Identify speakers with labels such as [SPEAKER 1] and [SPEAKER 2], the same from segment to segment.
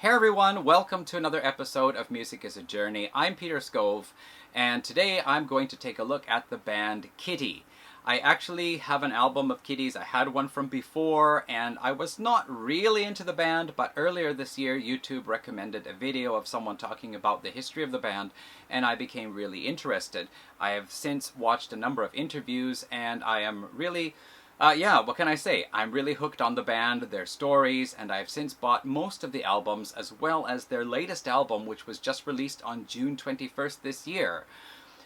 [SPEAKER 1] Hey everyone, welcome to another episode of Music is a Journey. I'm Peter Scove, and today I'm going to take a look at the band Kittie. I actually have an album of Kitties. I had one from before, and I was not really into the band, but earlier this year YouTube recommended a video of someone talking about the history of the band, and I became really interested. I have since watched a number of interviews, and I am really what can I say? I'm really hooked on the band, their stories, and I've since bought most of the albums as well as their latest album, which was just released on June 21st this year.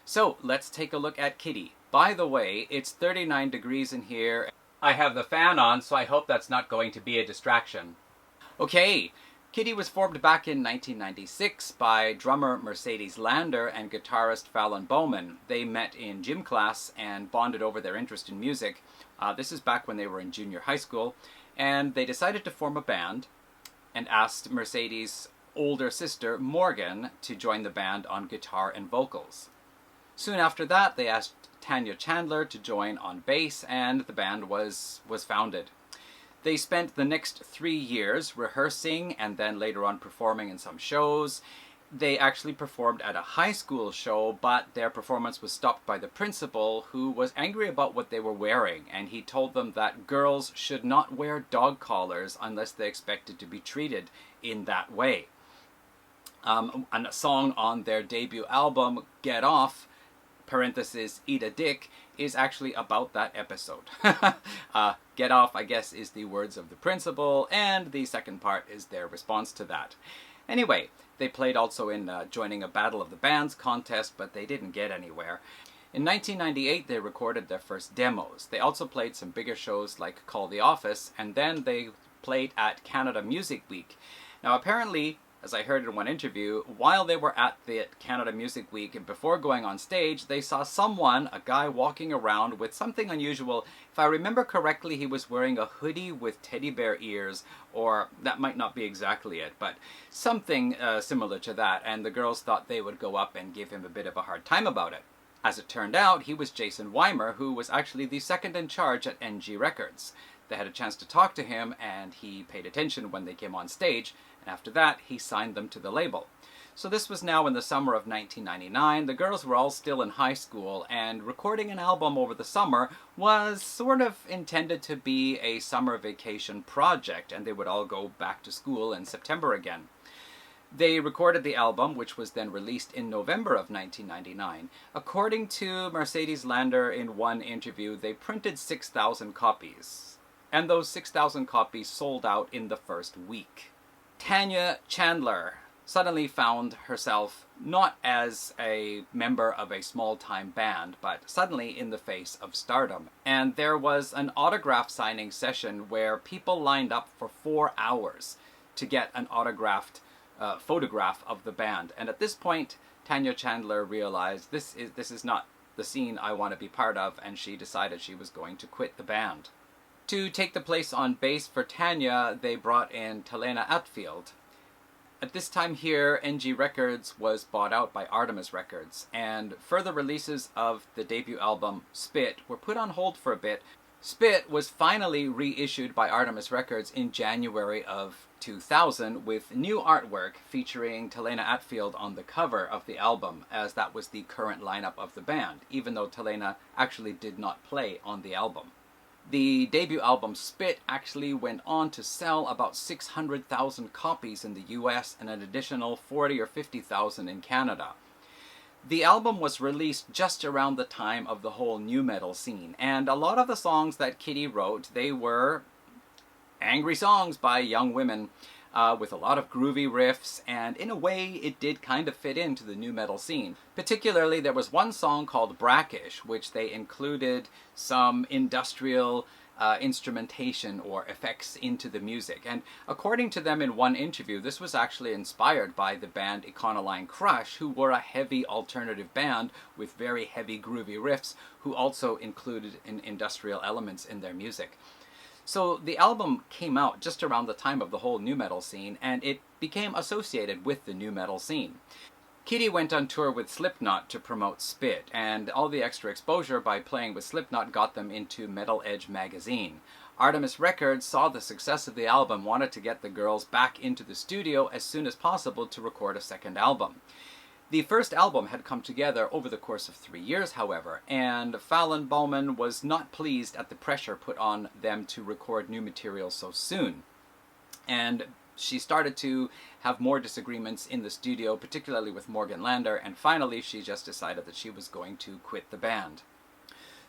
[SPEAKER 1] So let's take a look at Kittie. By the way, it's 39 degrees in here. I have the fan on, so I hope that's not going to be a distraction. Okay, Kittie was formed back in 1996 by drummer Mercedes Lander and guitarist Fallon Bowman. They met in gym class and bonded over their interest in music. This is back when they were in junior high school, and they decided to form a band and asked Mercedes' older sister Morgan to join the band on guitar and vocals. Soon after that, they asked Tanya Chandler to join on bass, and the band was founded. They spent the next 3 years rehearsing and then later on performing in some shows. They actually performed at a high school show, but their performance was stopped by the principal, who was angry about what they were wearing, and he told them that girls should not wear dog collars unless they expected to be treated in that way. And a song on their debut album, Get Off, parenthesis, Eat a Dick, is actually about that episode. Get Off, I guess, is the words of the principal, and the second part is their response to that. Anyway, they played also in joining a Battle of the Bands contest, but they didn't get anywhere. In 1998, they recorded their first demos. They also played some bigger shows like Call the Office, and then they played at Canada Music Week. Now apparently, as I heard in one interview, while they were at the Canada Music Week and before going on stage, they saw someone, a guy, walking around with something unusual. If I remember correctly, he was wearing a hoodie with teddy bear ears, or that might not be exactly it, but something similar to that, and the girls thought they would go up and give him a bit of a hard time about it. As it turned out, he was Jason Weimer, who was actually the second in charge at NG Records. They had a chance to talk to him, and he paid attention when they came on stage, and after that, he signed them to the label. So this was now in the summer of 1999. The girls were all still in high school, and recording an album over the summer was sort of intended to be a summer vacation project, and they would all go back to school in September again. They recorded the album, which was then released in November of 1999. According to Mercedes Lander in one interview, they printed 6,000 copies. And those 6,000 copies sold out in the first week. Tanya Chandler suddenly found herself not as a member of a small-time band, but suddenly in the face of stardom. And there was an autograph signing session where people lined up for 4 hours to get an autographed photograph of the band. And at this point, Tanya Chandler realized this is not the scene I want to be part of, and she decided she was going to quit the band. To take the place on bass for Tanya, they brought in Talena Atfield. At this time here, NG Records was bought out by Artemis Records, and further releases of the debut album, Spit, were put on hold for a bit. Spit was finally reissued by Artemis Records in January of 2000 with new artwork featuring Talena Atfield on the cover of the album, as that was the current lineup of the band, even though Talena actually did not play on the album. The debut album Spit actually went on to sell about 600,000 copies in the US and an additional 40 or 50,000 in Canada. The album was released just around the time of the whole nu metal scene, and a lot of the songs that Kittie wrote, they were angry songs by young women with a lot of groovy riffs, and in a way it did kind of fit into the nu metal scene. Particularly, there was one song called Brackish, which they included some industrial instrumentation or effects into the music. And according to them in one interview, this was actually inspired by the band Econoline Crush, who were a heavy alternative band with very heavy groovy riffs, who also included industrial elements in their music. So the album came out just around the time of the whole nu metal scene, and it became associated with the nu metal scene. Kittie went on tour with Slipknot to promote Spit, and all the extra exposure by playing with Slipknot got them into Metal Edge magazine. Artemis Records saw the success of the album, wanted to get the girls back into the studio as soon as possible to record a second album. The first album had come together over the course of 3 years, however, and Fallon Bowman was not pleased at the pressure put on them to record new material so soon. And she started to have more disagreements in the studio, particularly with Morgan Lander, and finally she just decided that she was going to quit the band.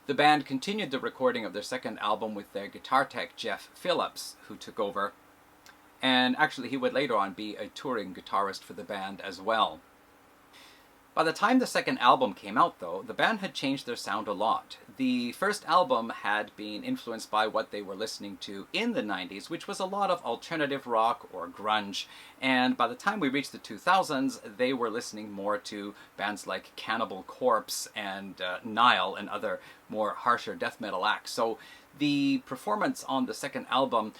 [SPEAKER 1] The band continued the recording of their second album with their guitar tech Jeff Phillips, who took over, and actually he would later on be a touring guitarist for the band as well. By the time the second album came out, though, the band had changed their sound a lot. The first album had been influenced by what they were listening to in the 90s, which was a lot of alternative rock or grunge, and by the time we reached the 2000s, they were listening more to bands like Cannibal Corpse and Nile and other more harsher death metal acts. So the performance on the second album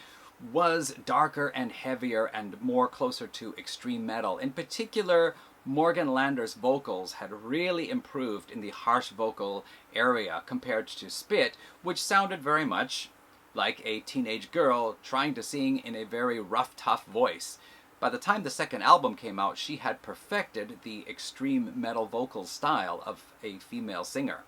[SPEAKER 1] was darker and heavier and more closer to extreme metal. In particular, Morgan Lander's vocals had really improved in the harsh vocal area compared to Spit, which sounded very much like a teenage girl trying to sing in a very rough, tough voice. By the time the second album came out, she had perfected the extreme metal vocal style of a female singer.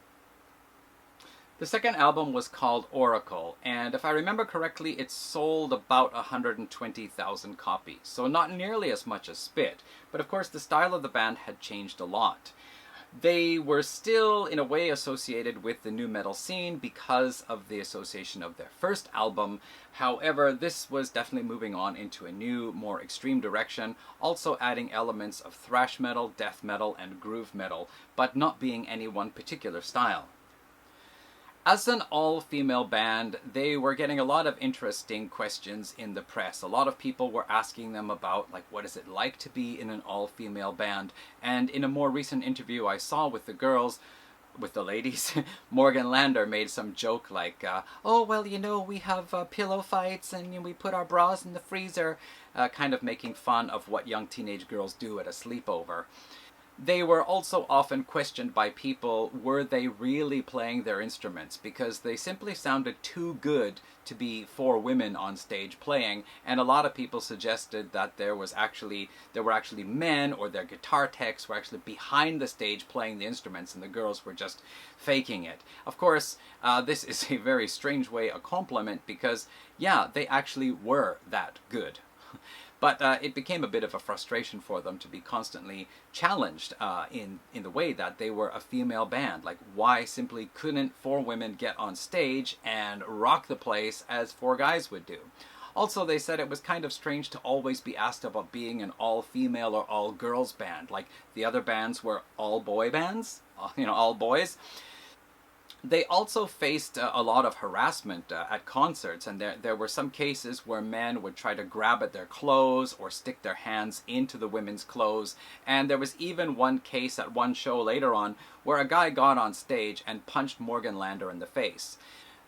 [SPEAKER 1] The second album was called Oracle, and if I remember correctly, it sold about 120,000 copies, so not nearly as much as Spit, but of course the style of the band had changed a lot. They were still, in a way, associated with the nu metal scene because of the association of their first album. However, this was definitely moving on into a new, more extreme direction, also adding elements of thrash metal, death metal, and groove metal, but not being any one particular style. As an all-female band, they were getting a lot of interesting questions in the press. A lot of people were asking them about, like, what is it like to be in an all-female band? And in a more recent interview I saw with the girls, with the ladies, Morgan Lander made some joke like, oh, well, you know, we have pillow fights and we put our bras in the freezer, kind of making fun of what young teenage girls do at a sleepover. They were also often questioned by people, were they really playing their instruments? Because they simply sounded too good to be for women on stage playing, and a lot of people suggested that there were actually men, or their guitar techs were actually behind the stage playing the instruments, and the girls were just faking it. Of course, this is a very strange way of compliment, because, yeah, they actually were that good. But it became a bit of a frustration for them to be constantly challenged in the way that they were a female band. Like, why simply couldn't 4 women get on stage and rock the place as 4 guys would do? Also, they said it was kind of strange to always be asked about being an all-female or all-girls band. Like, the other bands were all-boy bands, all boys. They also faced a lot of harassment at concerts, and there were some cases where men would try to grab at their clothes or stick their hands into the women's clothes, and there was even one case at one show later on where a guy got on stage and punched Morgan Lander in the face.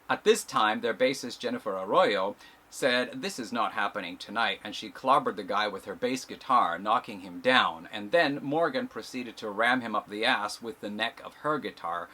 [SPEAKER 1] At this time, their bassist Jennifer Arroyo said, "This is not happening tonight," and she clobbered the guy with her bass guitar, knocking him down, and then Morgan proceeded to ram him up the ass with the neck of her guitar.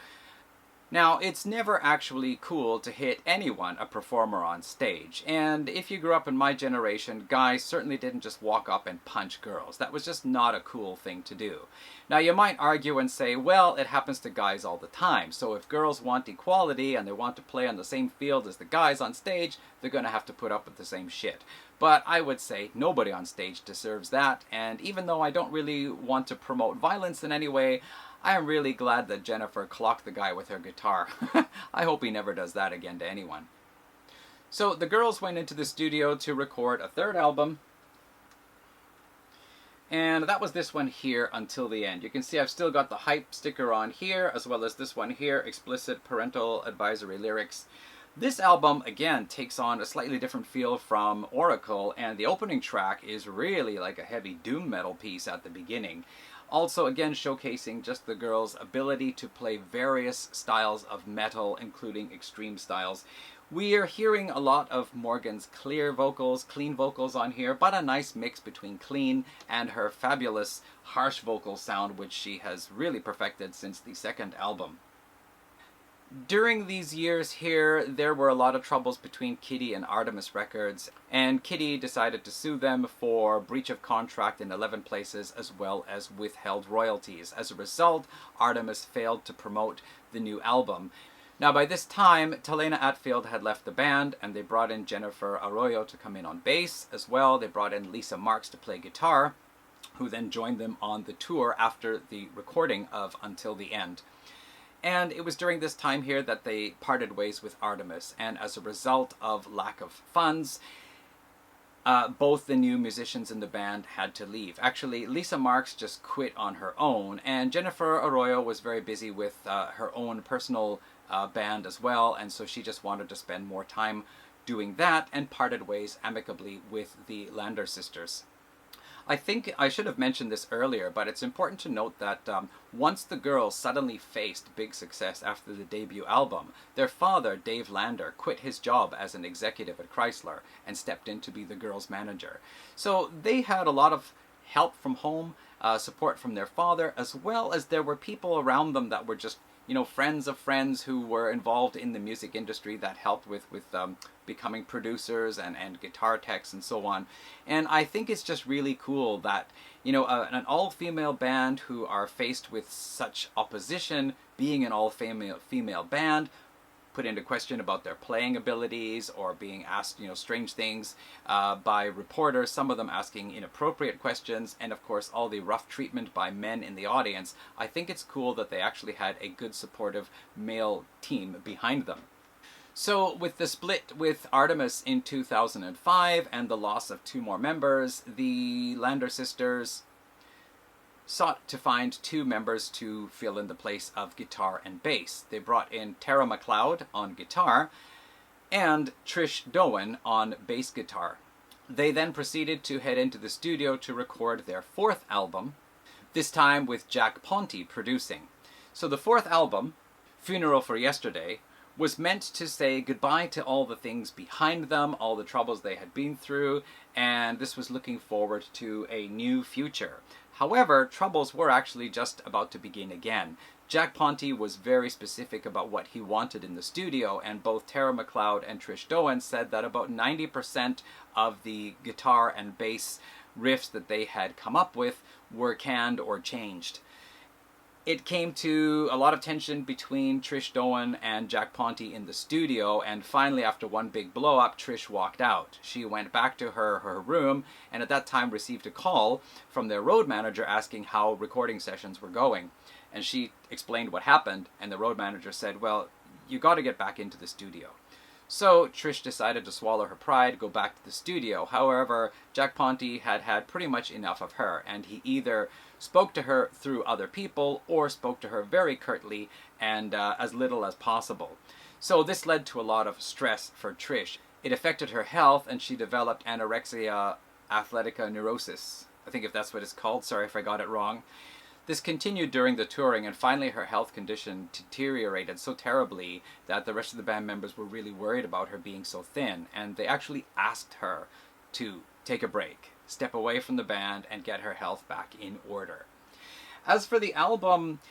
[SPEAKER 1] Now, it's never actually cool to hit anyone, a performer on stage, and if you grew up in my generation, guys certainly didn't just walk up and punch girls. That was just not a cool thing to do. Now, you might argue and say, well, it happens to guys all the time, so if girls want equality and they want to play on the same field as the guys on stage, they're going to have to put up with the same shit. But I would say nobody on stage deserves that, and even though I don't really want to promote violence in any way, I am really glad that Jennifer clocked the guy with her guitar. I hope he never does that again to anyone. So the girls went into the studio to record a third album, and that was this one here, Until the End. You can see I've still got the hype sticker on here, as well as this one here, explicit parental advisory lyrics. This album, again, takes on a slightly different feel from Oracle, and the opening track is really like a heavy doom metal piece at the beginning. Also, again, showcasing just the girls' ability to play various styles of metal, including extreme styles. We are hearing a lot of Morgan's clean vocals on here, but a nice mix between clean and her fabulous harsh vocal sound, which she has really perfected since the second album. During these years here, there were a lot of troubles between Kittie and Artemis Records, and Kittie decided to sue them for breach of contract in 11 places as well as withheld royalties. As a result, Artemis failed to promote the new album. Now by this time, Talena Atfield had left the band, and they brought in Jennifer Arroyo to come in on bass as well. They brought in Lisa Marks to play guitar, who then joined them on the tour after the recording of Until the End. And it was during this time here that they parted ways with Artemis, and as a result of lack of funds, both the new musicians in the band had to leave. Actually, Lisa Marks just quit on her own, and Jennifer Arroyo was very busy with her own personal band as well, and so she just wanted to spend more time doing that and parted ways amicably with the Lander sisters. I think I should have mentioned this earlier, but it's important to note that once the girls suddenly faced big success after the debut album, their father, Dave Lander, quit his job as an executive at Chrysler and stepped in to be the girls' manager. So they had a lot of help from home, support from their father, as well as there were people around them that were just, you know, friends of friends who were involved in the music industry that helped with becoming producers and guitar techs and so on. And I think it's just really cool that, you know, an all-female band who are faced with such opposition, being an all-female band, put into question about their playing abilities or being asked, you know, strange things by reporters, some of them asking inappropriate questions, and of course all the rough treatment by men in the audience. I think it's cool that they actually had a good supportive male team behind them. So with the split with Artemis in 2005 and the loss of 2 more members, the Lander sisters sought to find 2 members to fill in the place of guitar and bass. They brought in Tara McLeod on guitar and Trish Doan on bass guitar. They then proceeded to head into the studio to record their 4th album, this time with Jack Ponti producing. So the 4th album, Funeral for Yesterday, was meant to say goodbye to all the things behind them, all the troubles they had been through, and this was looking forward to a new future. However, troubles were actually just about to begin again. Jack Ponti was very specific about what he wanted in the studio, and both Tara McLeod and Trish Doan said that about 90% of the guitar and bass riffs that they had come up with were canned or changed. It came to a lot of tension between Trish Doan and Jack Ponti in the studio, and finally after one big blow-up, Trish walked out. She went back to her room, and at that time received a call from their road manager asking how recording sessions were going. And she explained what happened, and the road manager said, well, you got to get back into the studio. So Trish decided to swallow her pride, go back to the studio. However, Jack Ponti had had pretty much enough of her, and he either spoke to her through other people or spoke to her very curtly and as little as possible. So this led to a lot of stress for Trish. It affected her health, and she developed anorexia athletica neurosis. I think if that's what it's called. Sorry if I got it wrong. This continued during the touring, and finally her health condition deteriorated so terribly that the rest of the band members were really worried about her being so thin, and they actually asked her to take a break, step away from the band, and get her health back in order. As for the album,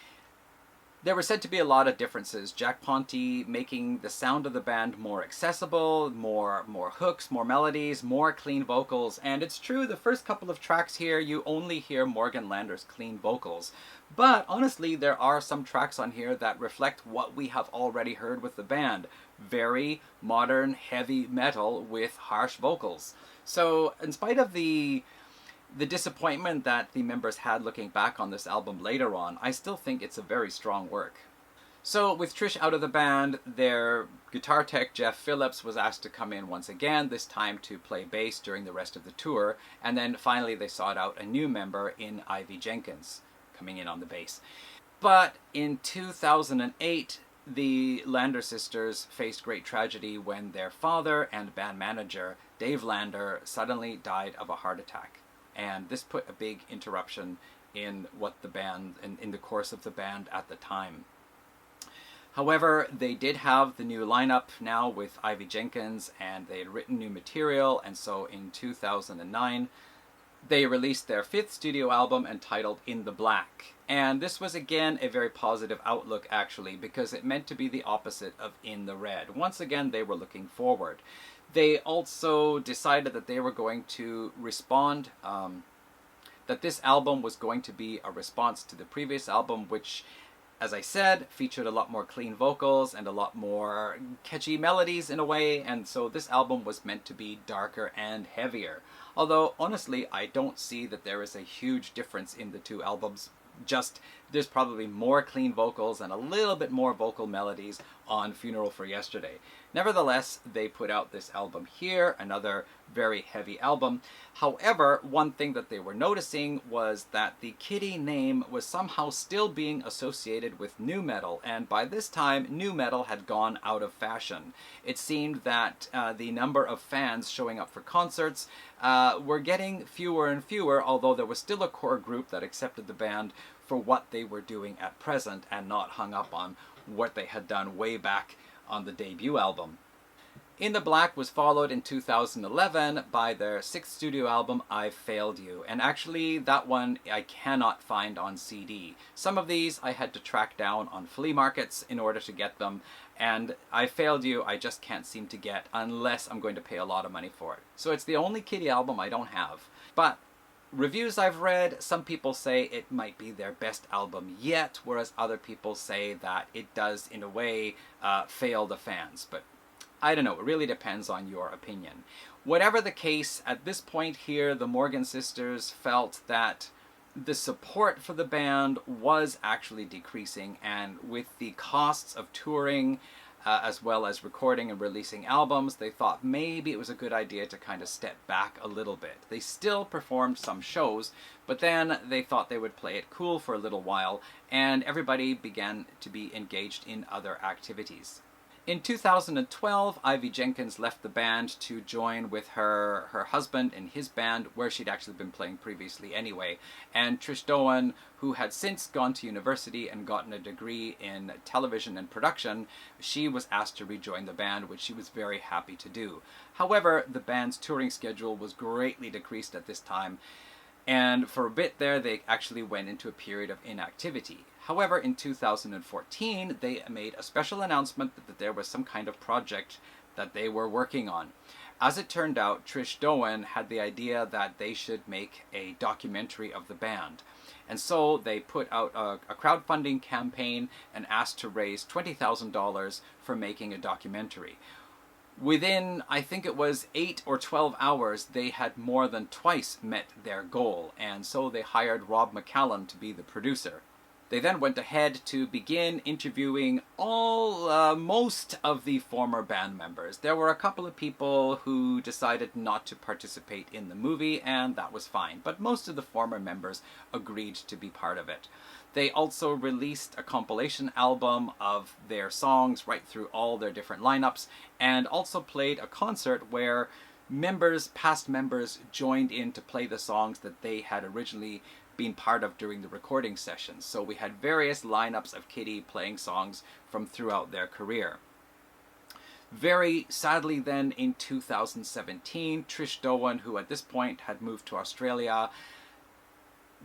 [SPEAKER 1] there were said to be a lot of differences. Jack Ponti making the sound of the band more accessible, more hooks, more melodies, more clean vocals. And it's true, the first couple of tracks here, you only hear Morgan Lander's clean vocals. But honestly, there are some tracks on here that reflect what we have already heard with the band. Very modern, heavy metal with harsh vocals. So in spite of the disappointment that the members had looking back on this album later on, I still think it's a very strong work. So with Trish out of the band, their guitar tech Jeff Phillips was asked to come in once again, this time to play bass during the rest of the tour, and then finally they sought out a new member in Ivy Jenkins, coming in on the bass. But in 2008, the Lander sisters faced great tragedy when their father and band manager, Dave Lander, suddenly died of a heart attack. And this put a big interruption in what the band, in the course of the band at the time. However, they did have the new lineup now with Ivy Jenkins, and they had written new material, and so in 2009, They released their 5th studio album entitled In the Black. And this was again a very positive outlook actually, because it meant to be the opposite of In the Red. Once again, they were looking forward. They also decided that they were going to respond, that this album was going to be a response to the previous album, which, as I said, featured a lot more clean vocals and a lot more catchy melodies in a way, and so this album was meant to be darker and heavier. Although, honestly, I don't see that there is a huge difference in the two albums. Just, there's probably more clean vocals and a little bit more vocal melodies on Funeral for Yesterday. Nevertheless, they put out this album here, another very heavy album. However, one thing that they were noticing was that the Kittie name was somehow still being associated with nu metal, and by this time, nu metal had gone out of fashion. It seemed that the number of fans showing up for concerts were getting fewer and fewer, although there was still a core group that accepted the band for what they were doing at present and not hung up on what they had done way back on the debut album. In the Black was followed in 2011 by their 6th studio album, I Failed You, and actually that one I cannot find on CD. Some of these I had to track down on flea markets in order to get them, and I Failed You I just can't seem to get unless I'm going to pay a lot of money for it. So it's the only Kittie album I don't have. But reviews I've read, some people say it might be their best album yet, whereas other people say that it does, in a way, fail the fans. But I don't know, it really depends on your opinion. Whatever the case, at this point here, the Morgan sisters felt that the support for the band was actually decreasing, and with the costs of touring, as well as recording and releasing albums, they thought maybe it was a good idea to kind of step back a little bit. They still performed some shows, but then they thought they would play it cool for a little while, and everybody began to be engaged in other activities. In 2012, Ivy Jenkins left the band to join with her husband in his band, where she'd actually been playing previously anyway. And Trish Doan, who had since gone to university and gotten a degree in television and production, she was asked to rejoin the band, which she was very happy to do. However, the band's touring schedule was greatly decreased at this time, and for a bit there, they actually went into a period of inactivity. However, in 2014, they made a special announcement that there was some kind of project that they were working on. As it turned out, Trish Doan had the idea that they should make a documentary of the band. And so they put out a crowdfunding campaign and asked to raise $20,000 for making a documentary. Within, I think it was 8 or 12 hours, they had more than twice met their goal, and so they hired Rob McCallum to be the producer. They then went ahead to begin interviewing most of the former band members. There were a couple of people who decided not to participate in the movie, and that was fine, but most of the former members agreed to be part of it. They also released a compilation album of their songs right through all their different lineups, and also played a concert where past members joined in to play the songs that they had originally been part of during the recording sessions. So we had various lineups of Kittie playing songs from throughout their career. Very sadly then, in 2017, Trish Doan, who at this point had moved to Australia,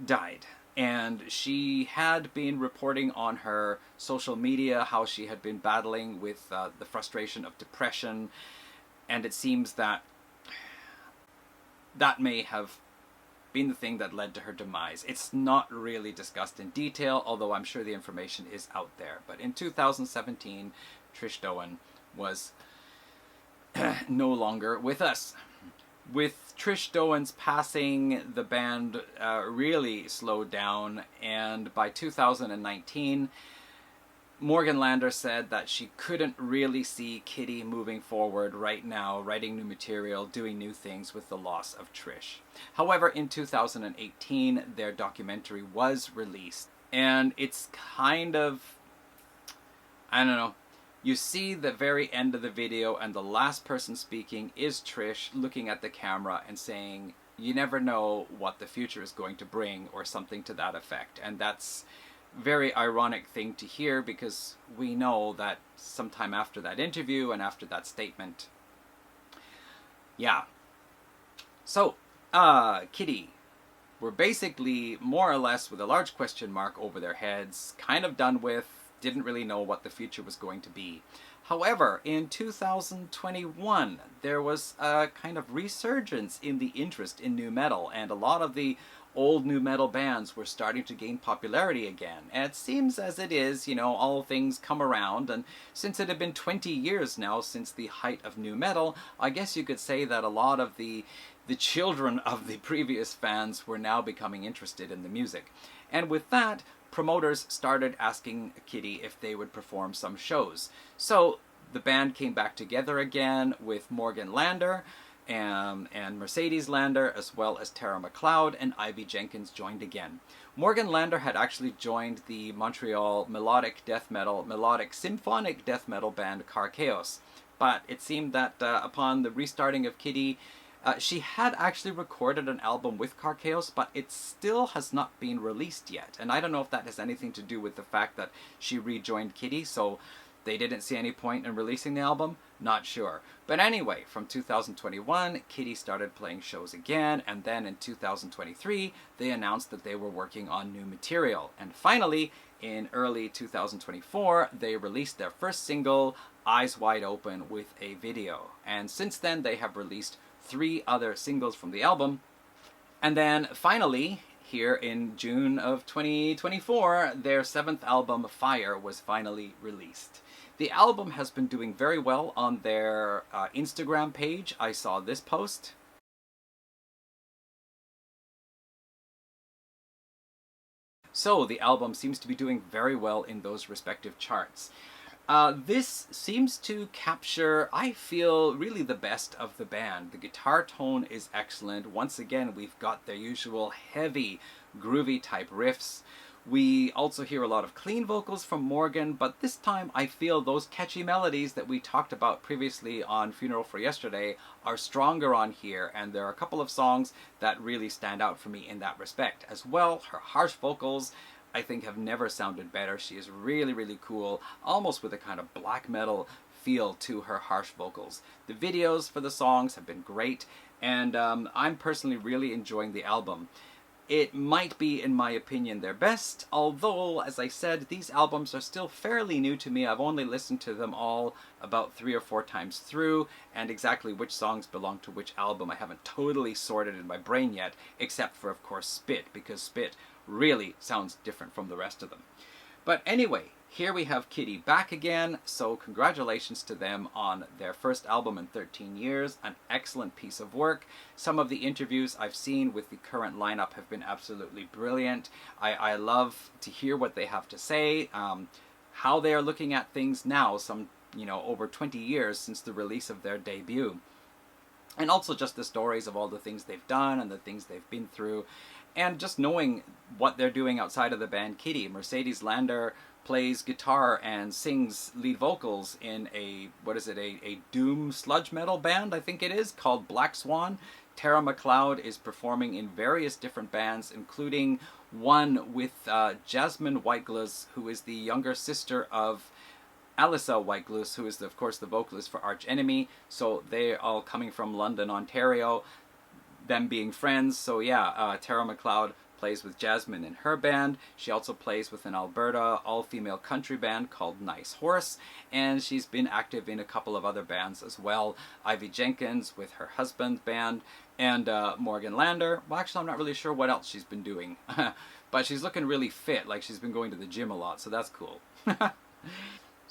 [SPEAKER 1] died. And she had been reporting on her social media how she had been battling with the frustration of depression, and it seems that that may have been the thing that led to her demise. It's not really discussed in detail, although I'm sure the information is out there. But in 2017, Trish Doan was no longer with us. With Trish Doan's passing, the band really slowed down, and by 2019, Morgan Lander said that she couldn't really see Kittie moving forward right now, writing new material, doing new things with the loss of Trish. However, in 2018, their documentary was released, and it's kind of, I don't know, you see the very end of the video, and the last person speaking is Trish looking at the camera and saying, "You never know what the future is going to bring," or something to that effect. And that's very ironic thing to hear, because we know that sometime after that interview and after that statement, yeah. So, Kittie, were basically more or less with a large question mark over their heads, kind of done with, didn't really know what the future was going to be. However, in 2021, there was a kind of resurgence in the interest in nu metal, and a lot of the old nu metal bands were starting to gain popularity again. And it seems as it is, you know, all things come around, and since it had been 20 years now since the height of nu metal, I guess you could say that a lot of the children of the previous fans were now becoming interested in the music. And with that, promoters started asking Kittie if they would perform some shows. So the band came back together again with Morgan Lander and Mercedes Lander, as well as Tara McLeod, and Ivy Jenkins joined again. Morgan Lander had actually joined the Montreal melodic symphonic death metal band Car Chaos, but it seemed that upon the restarting of Kittie, she had actually recorded an album with Car Chaos, but it still has not been released yet. And I don't know if that has anything to do with the fact that she rejoined Kittie, so they didn't see any point in releasing the album. Not sure. But anyway, from 2021, Kittie started playing shows again, and then in 2023, they announced that they were working on new material. And finally, in early 2024, they released their first single, Eyes Wide Open, with a video. And since then, they have released 3 other singles from the album. And then finally, here in June of 2024, their 7th album, Fire, was finally released. The album has been doing very well on their Instagram page. I saw this post. So the album seems to be doing very well in those respective charts. This seems to capture, I feel, really the best of the band. The guitar tone is excellent. Once again, we've got their usual heavy, groovy type riffs. We also hear a lot of clean vocals from Morgan, but this time I feel those catchy melodies that we talked about previously on Funeral for Yesterday are stronger on here, and there are a couple of songs that really stand out for me in that respect. As well, her harsh vocals, I think, have never sounded better. She is really, really cool, almost with a kind of black metal feel to her harsh vocals. The videos for the songs have been great, and I'm personally really enjoying the album. It might be, in my opinion, their best, although, as I said, these albums are still fairly new to me. I've only listened to them all about 3 or 4 times through, and exactly which songs belong to which album I haven't totally sorted in my brain yet, except for, of course, Spit, because Spit really sounds different from the rest of them. But anyway, here we have Kittie back again, so congratulations to them on their first album in 13 years, an excellent piece of work. Some of the interviews I've seen with the current lineup have been absolutely brilliant. I love to hear what they have to say, how they are looking at things now, over 20 years since the release of their debut. And also just the stories of all the things they've done and the things they've been through. And just knowing what they're doing outside of the band Kittie. Mercedes Lander plays guitar and sings lead vocals in a doom sludge metal band, I think it is, called Black Swan. Tara McLeod is performing in various different bands, including one with Jasmine Whiteglass, who is the younger sister of Alyssa Whiteglass, who is, of course, the vocalist for Arch Enemy. So they're all coming from London, Ontario, them being friends. So yeah, Tara McLeod plays with Jasmine in her band. She also plays with an Alberta all-female country band called Nice Horse, and she's been active in a couple of other bands as well. Ivy Jenkins with her husband's band, and Morgan Lander. Well, actually, I'm not really sure what else she's been doing, but she's looking really fit, like she's been going to the gym a lot, so that's cool.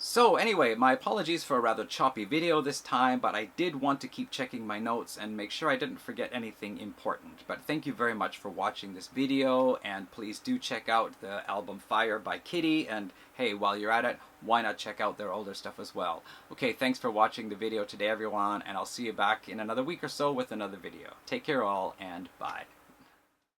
[SPEAKER 1] So anyway, my apologies for a rather choppy video this time, but I did want to keep checking my notes and make sure I didn't forget anything important. But thank you very much for watching this video, and please do check out the album Fire by Kittie, and hey, while you're at it, why not check out their older stuff as well. Okay, thanks for watching the video today, everyone, and I'll see you back in another week or so with another video. Take care all, and bye.